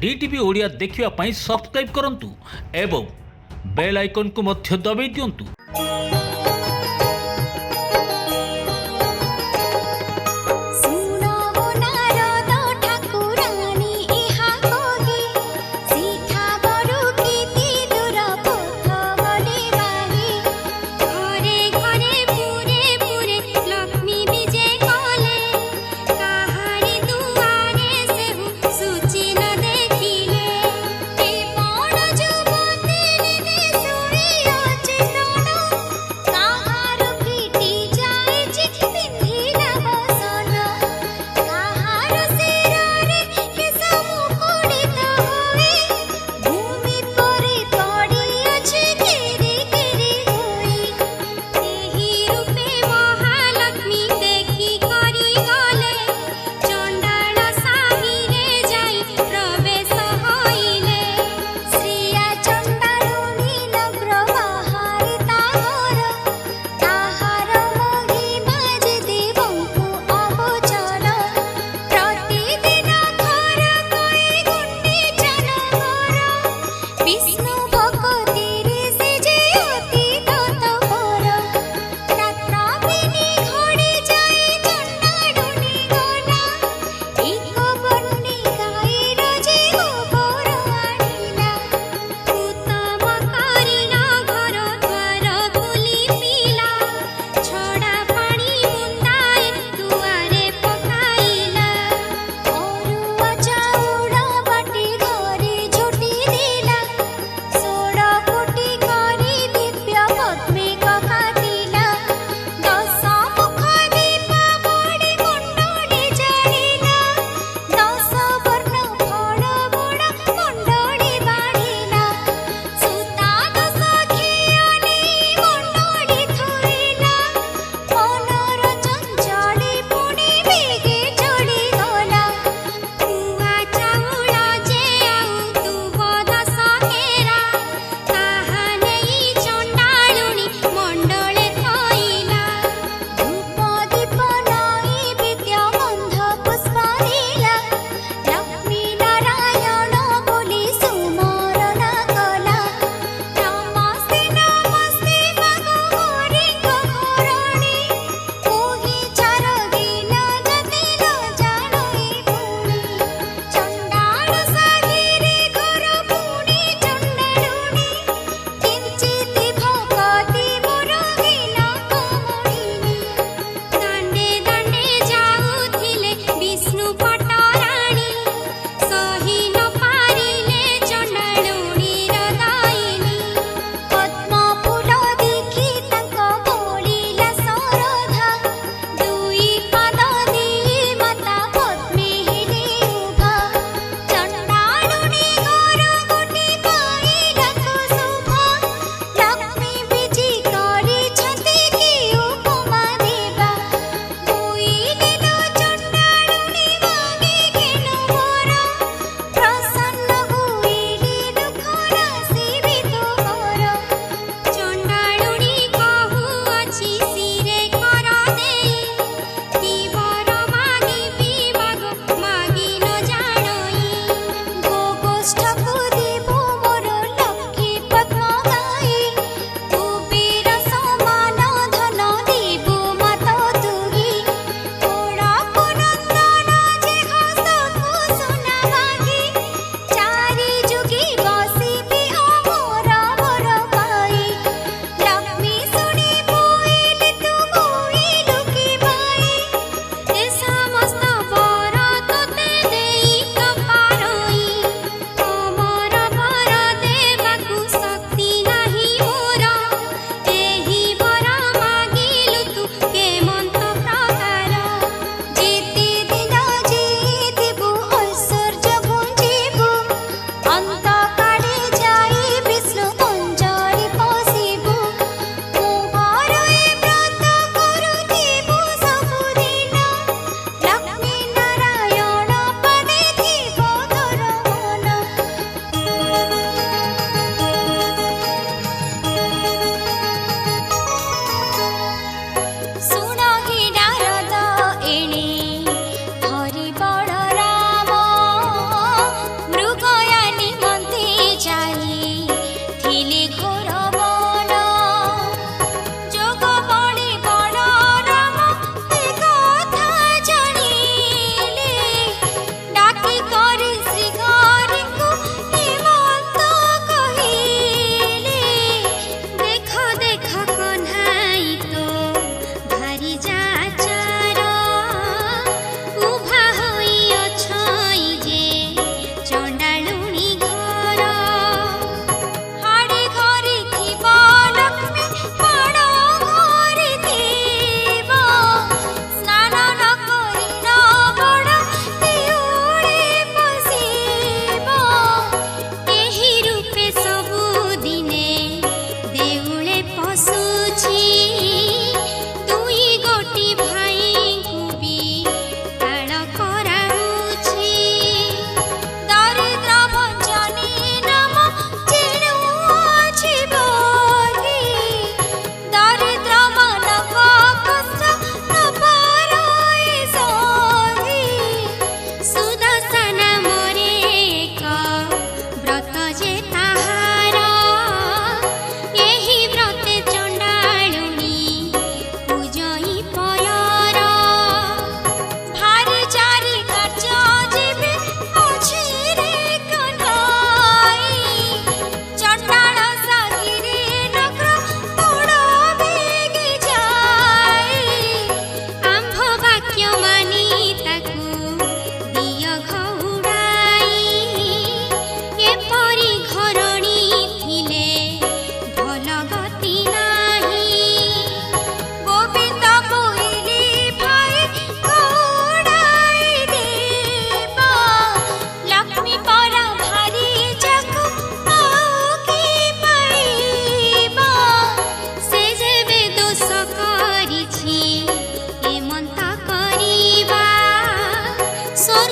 DTV Odia देखिवा पाई subscribe करंतु एवं bell icon को मध्य दबाई दियंतु।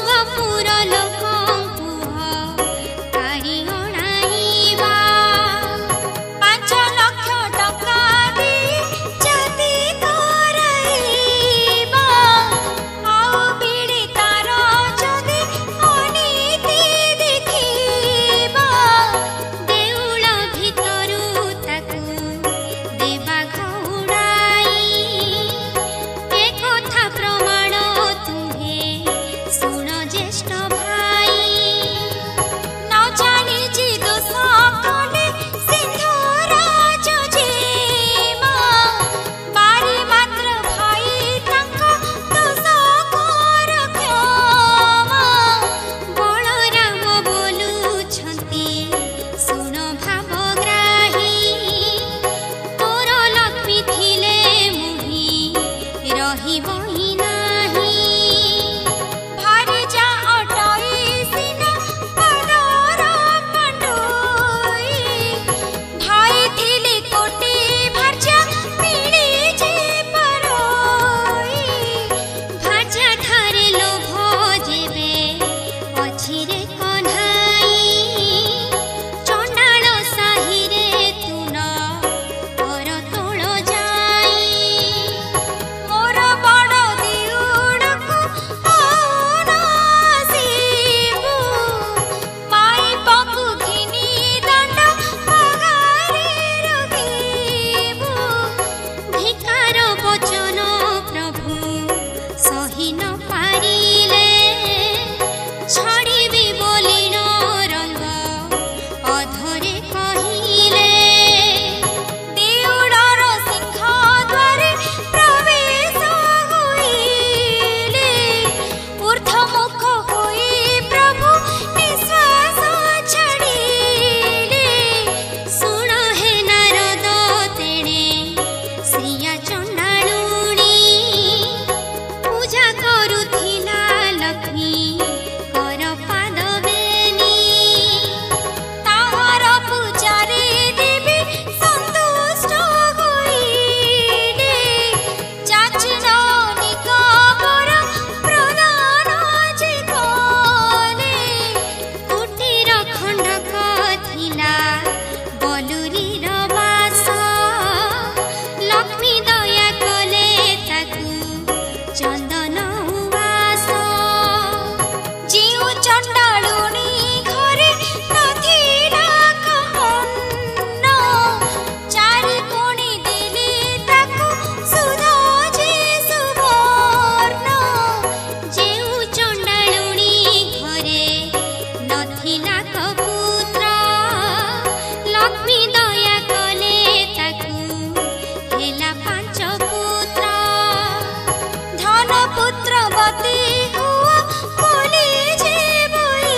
ଶୃଙ୍ଗପୁର ଲୋକଙ୍କୁ କାଢ଼ି ଅଣାଇବା 5 ଲକ୍ଷ ଟଙ୍କା ଦେଇ ଯଦି କରାଇବା ଆଉ ପୀଡ଼ିତାର ଯଦି ଅନୀତି ଦେଖିବା ଦେଉଳ ଭିତରୁ ତାକୁ ଦେବା ଘଉଡ଼ାଇ ଏକଥା ପ୍ରମାଣ ତୁମ୍ଭେ ଶୁଣ ଜ୍ୟେଷ୍ଠ ଭାଇ ନ ଜାଣିଛି ଦୋଷ କଲେ ସିଂହରାଜ ଯେମା ବାରି ମାତ୍ର ଭାଇ ତାଙ୍କ ଦୋଷ କର କ୍ଷମା ବଳରାମ ବୋଲୁଛନ୍ତି ଶୁଣ ଭାବଗ୍ରାହୀ ତୋର ଲକ୍ଷ୍ମୀ ଥିଲେ ମୁହିଁ ରହିବ ହିଁ ନାହିଁ ଭାରି ଯା ଅଟଇ ସିନା ପାଦର ପାଣ୍ଡୋଇ ଭାଇ ଥିଲେ କୋଟି ଭାର୍ଯ୍ୟା ମିଳିଛି ପରୋଇ ଭାର୍ଯ୍ୟା ଠାରେ ଲୋଭ ଯେବେ ପଛିରେ କହ୍ନାଇ ଚଣ୍ଡାଳ ସାହିରେ ତୁନ ପର ତୋଳ ଯାଇ ମୋର ବଡ଼ ଦିଉଡ଼କୁ ଆଉନ ଆସିବୁ ମାଇପକୁ ଘିନି ଦଣ୍ଡ ପଗାରେ ରଖିବୁ ଧିକାର ବଚନ ପ୍ରଭୁ ସହି ନ ପାରିଲେ ଛାଡ଼ିବି ବୋଲିଣ ରଙ୍ଗ ଅଧରେ କହିଲେ ଦେଉଳର ସିଂହ ଦ୍ୱାରେ ପ୍ରବେଶ ହୋଇଲେ ଊର୍ଦ୍ଧ୍ୱମୁଖ ହୋଇ ପ୍ରଭୁ ନିଶ୍ୱାସ ଛାଡ଼ିଲେ ଶୁଣ ହେ ନାରଦ ତେଣେ ଶ୍ରିୟା ଚଣ୍ଡାଳୁଣୀ ପୂଜା କରୁଥିଲା ଲକ୍ଷ୍ମୀ କର ପାଦ ବେନି ତାହାର ପୂଜାରେ ଦେବୀ ସନ୍ତୁଷ୍ଟ ହୋଇଲେ ଯାଚିନ ନିଗମର ପ୍ରଦାନ ଯେ କଲେ କୁଟୀର ଖଣ୍ଡକ ଥିଲା ବଲୁରୀର ବାସ ଲକ୍ଷ୍ମୀ ଦୟା କଲେ ତାକୁ ଚନ୍ଦନ ଉବାସ ଯେଉଁ ଚଣ୍ଡାଳୁଣୀ ଘରେ ନଥିଲା କହନ୍ନ ଚାରି କୋଣି ଦେଲେ ତାକୁ ସୁଧ ଯେ ସୁବର୍ଣ୍ଣ ଯେଉଁ ଚଣ୍ଡାଳୁଣୀ ଘରେ ନଥିଲା କପୁତ୍ର ଲକ୍ଷ୍ମୀ ଦୟା କଲେ ତାକୁ ହେଲା 5 ପୁତ୍ର ଧନ ପୁତ୍ରବତୀ ହୁଅ ବୋଲି ଯେ ବଇ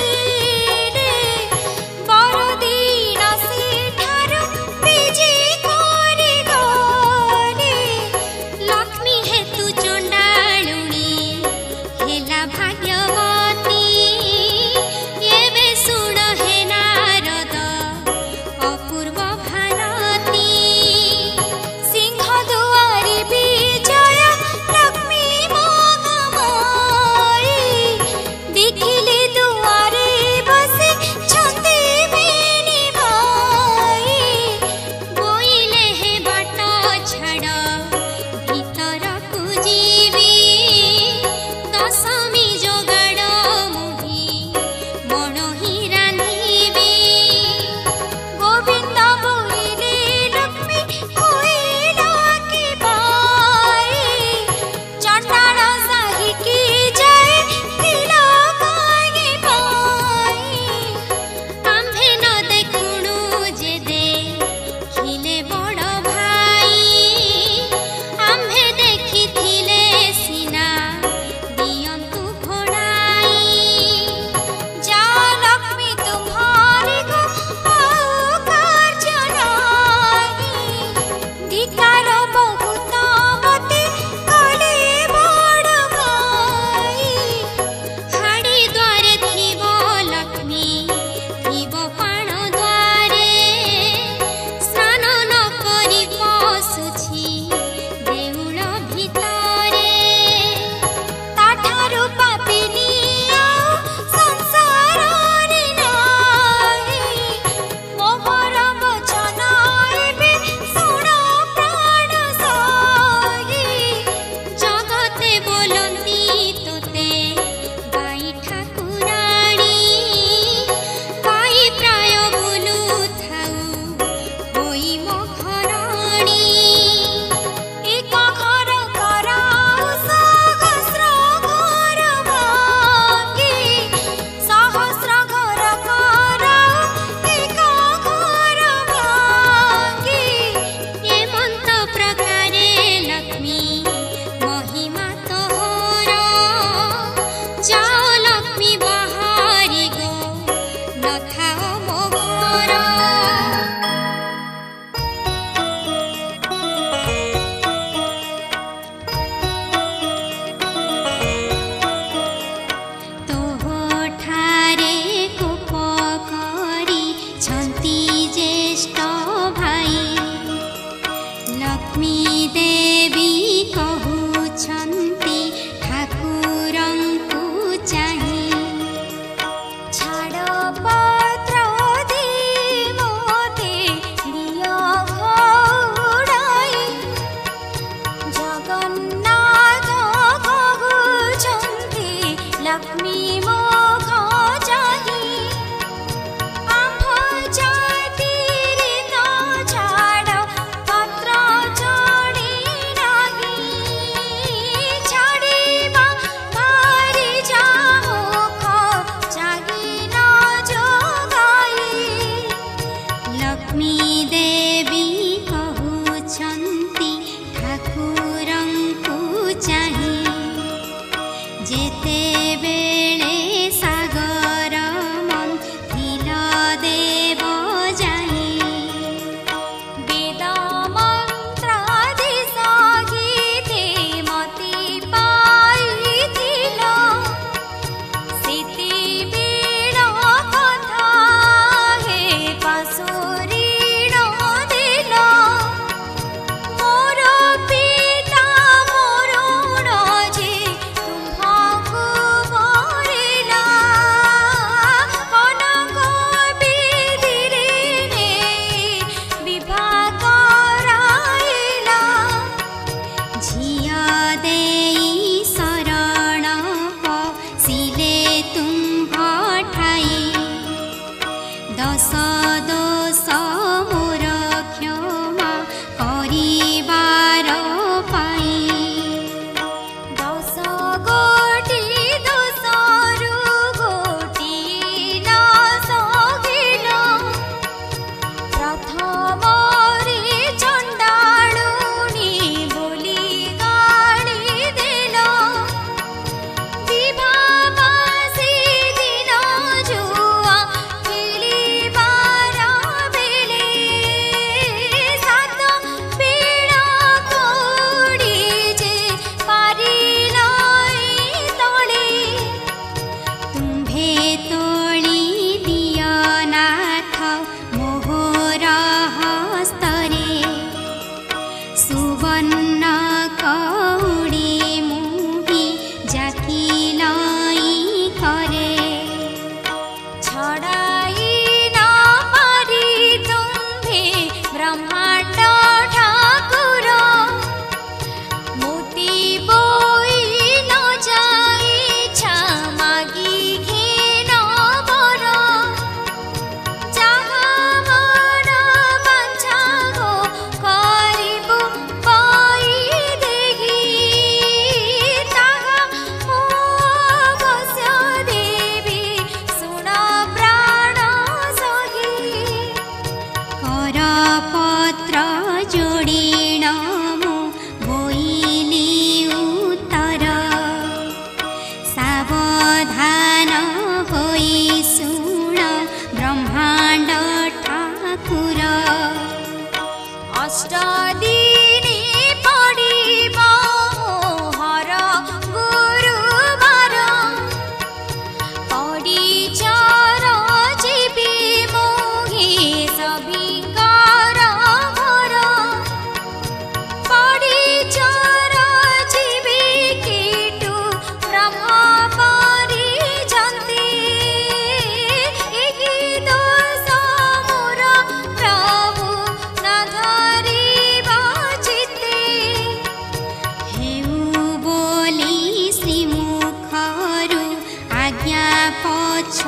दश दोष मोर क्षमा करिबार पाई दश गोटी दोषरु गोटी नाश गेल प्रथमरे चण्डालुनी बोली गाली देल विभाबासी दिन जुआ खेलिबार बेले सात बेला कौड़ी जे पारिलाई तले तुम्भे तोली दिया नाथ मोहर हस्तरे सुवर्ण कौड़ी मुही जाकिलाई करे छड़ाई न पारी तुम्भे ब्रह्मांड ठाकुर मोती बोई न जाई क्षमागी घेन बर जाहा मन बांछा गो करिबु पाई देगी ताहा मो अवश्य देवी सुन प्राण सही करपत्र जोडिण मु बोइली उत्तर सावधान होई सुण ब्रह्मांड ठाकुर अष्टदिनी पडिब मोहर गुरुबार परिचर जीवी मोहि सविकार घर परिचर जीवी कीटु ब्रह्म परिजन्ति एहि दोष मोर प्रभु न धरिब चित्ते हेउ बोली श्रीमुखरु आज्ञा पछ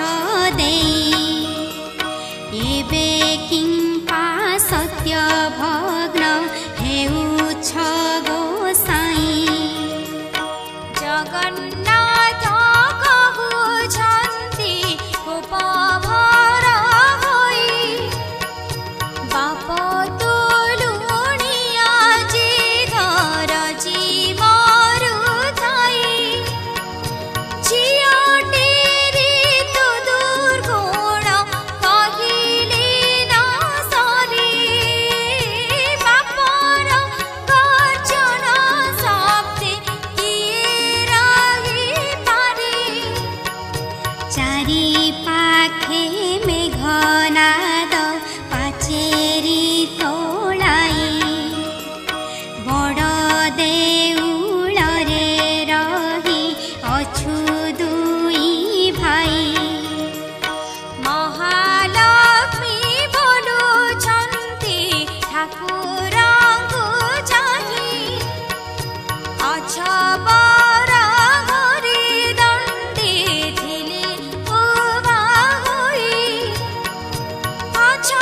देई एबे किंपा सत्य भग्न हेउछ गोसाई जगन्नाथ कहुछन्ति कोप भर होई बाप तुलुणिया जे घर जीवरु थाई झिଅଟିରେ ତୁ ଦୁର୍ଗୁଣ କହିଲେ ନ ସରେ ବାପର ଗର୍ଜନ ଶବ୍ଦେ କିଏ ରହିପାରେ ଚାରି ପାଖେ ମେଘନାଦ ପାଚେରି ତୋଳାଇ ବଡ଼ ଦେଉଳରେ ରହି ଅଛୁ ଦୁଇ ଭାଇ ମହାଲକ୍ଷ୍ମୀ ବୋଲୁଛନ୍ତି ଠାକୁରଙ୍କୁ ଚାହିଁ ଅଛବର ଘରେ ଦଣ୍ଡେ ଥିଲେ ଉଭା ହୋଇ ଅଛ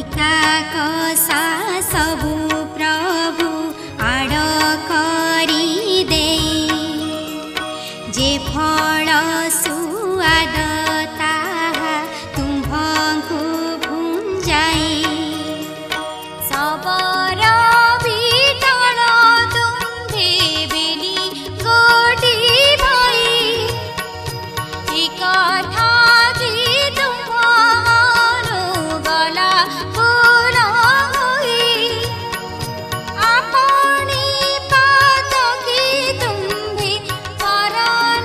इका कसा सबु प्रभु आड़ करी दे जे फल सुआद ताहा तुम्भଙ୍କୁ भुंजाई सबर बिटल तुम्भे बेली गोटी भई ए कथा जी तुम्हारो गला फूल होई आपनी पाद की तुम्भे कर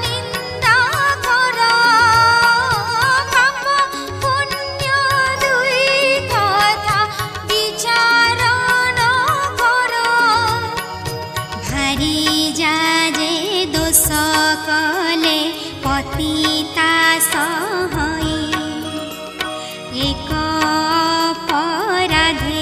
निंदा कर पाप पुण्य दुई कथा विचार न कर भारी जाजे दोष कले पतिता सहई एक अपराधे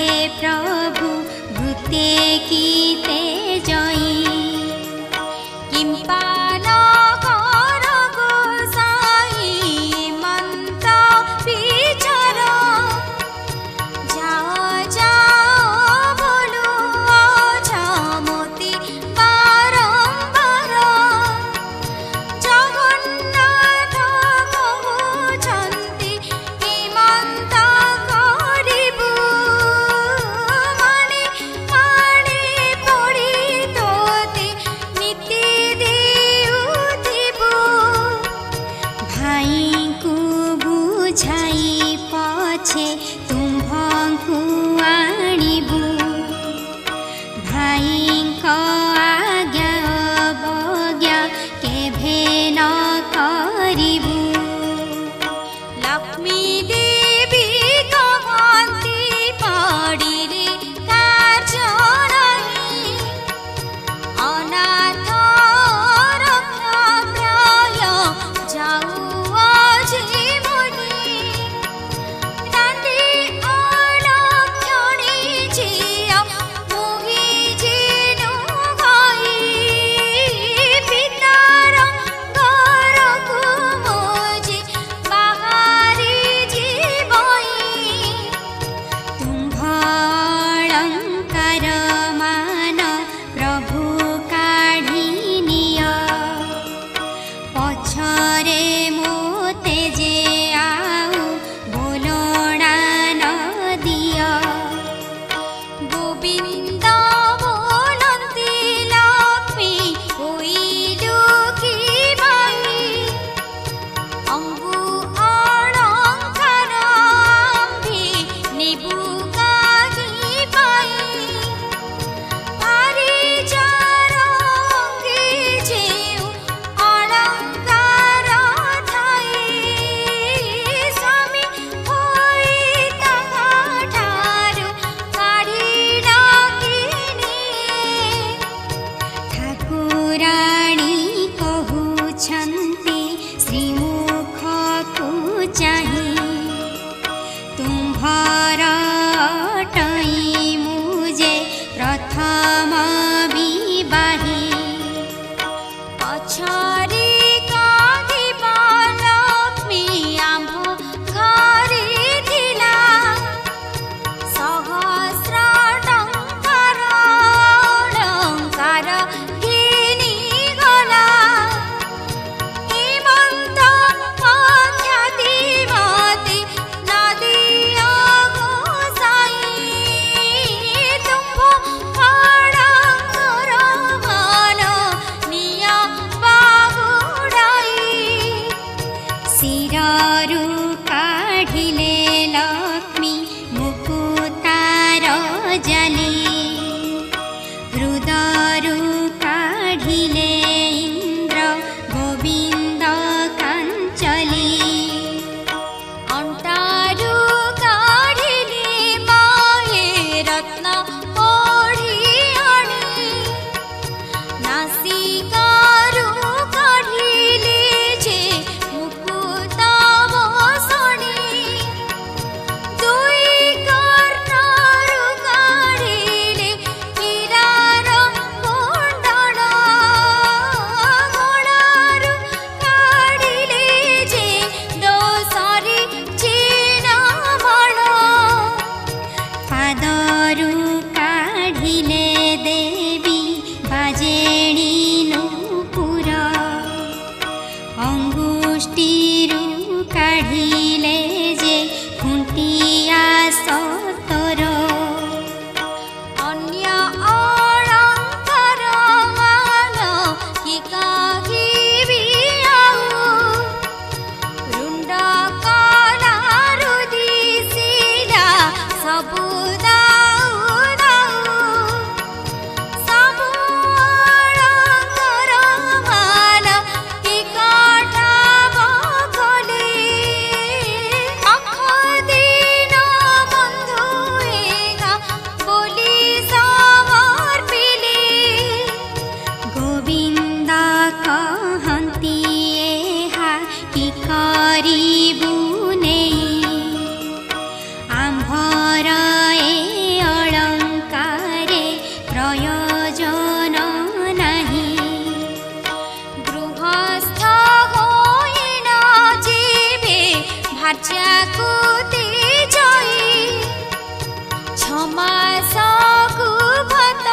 ଅମାସକୁ ଭତ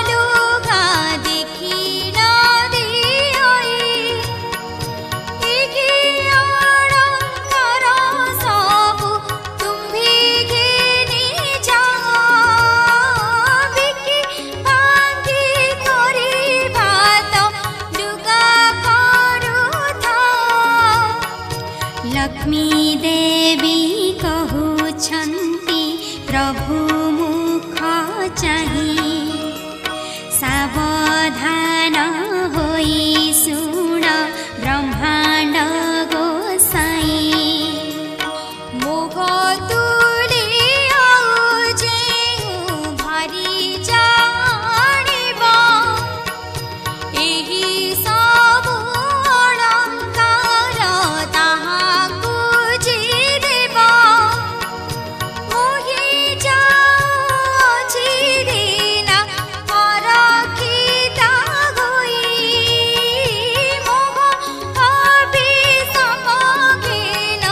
ଲୁଗା ଦେଖି ନ ଦିଅଇ ଇକି ଅଳଙ୍କାର ସବୁ ତୁମ୍ଭି ଘେନି ଯାଅ ବିକି ଭାଙ୍ଗି କରି ଭାତ ଲୁଗା କରୁଥାଅ। ଲକ୍ଷ୍ମୀ ଦେବୀ କହୁଛନ୍ତି ପ୍ରଭୁ ମୁଖ ଚାହିଁ ସାବଧାନ ହୋଇ ଶୁଣ ବ୍ରହ୍ମାଣ୍ଡ ଗୋସାଇଁ। ମୁଗ ତୁଳି ଆଉ ଯେଉଁ ଭାରି ଜାଣିବ ଏହି ସବୁ ଅଳଙ୍କାର ତାହାକୁ ଜିଦେବ। ମୋହି ଯାଉଛି ଦିନା ପରଖିତା ହୋଇ ମୋହ ଭାବି ସମଘୀନ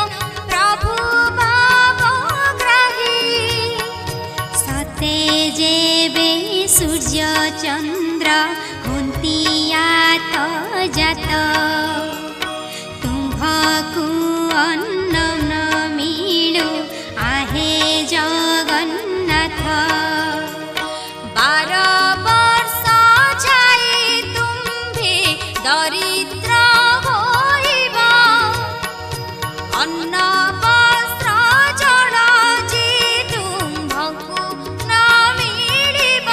ପ୍ରଭୁ ଭାବଗ୍ରାହୀ। ସତେ ଯେବେ ସୂର୍ଯ୍ୟ ଚନ୍ଦ୍ର ହୁନ୍ତିଆତ ଜାତ ତୁମ୍ଭକୁ ଅନ୍ନ ନ ମିଳୁ ଆହେ ଜଗନ୍ନାଥ। 12 ବର୍ଷ ଯାଇ ତୁମ୍ଭେ ଦରିଦ୍ର ହୋଇବ ଅନ୍ନ ବସ୍ତ୍ର ଜଳ ଯେ ତୁମ୍ଭକୁ ନ ମିଳିବ।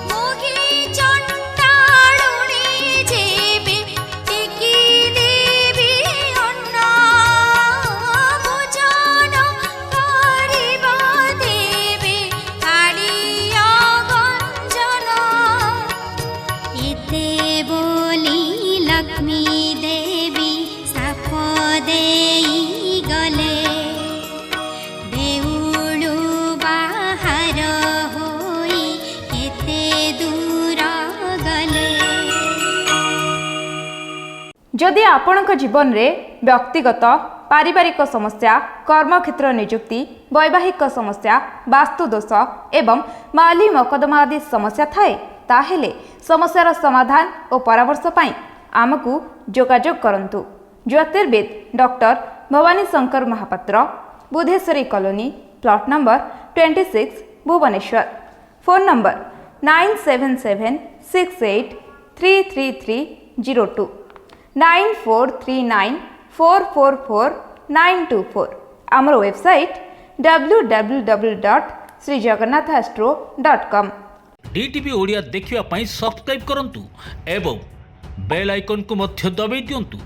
ମୋହି ଚଣ୍ଡାଳୁଣୀ ଯେବେ ଟିକି ଦେବି ଅନ୍ନ ଭୋଜନ କରିବ ଦେବେ କାଳିୟ ଗଞ୍ଜନ। ଏତେ ବୋଲି ଲକ୍ଷ୍ମୀ ଦେବୀ ଶାପ ଦେଇ ଗଲେ ଦେଉଳୁ ବାହାର ହୋଇ କେତେ ଦୂର ଗଲେ। जदि आपणक जीवन में व्यक्तिगत पारिवारिक समस्या कर्मक्षेत्र नियुक्ति वैवाहिक समस्या वास्तुदोष एवं माली मकदमा आदि समस्या थाए ताहेले समस्यार समाधान और परामर्श पाई आमकु जोगाजोग करंतु। ज्योतिर्विद doctor Bhabani Shankar Mahapatra, Budheswari colony, plot number 26, Bhubaneswar. Phone number 9776833302 9439444924। आमर वेबसाइट www.srijagannathastro.com। डीटीवी ओडिया देखिवा पई सब्सक्राइब करंतु एवं बेल आइकन को मध्य दबाई दियंतु।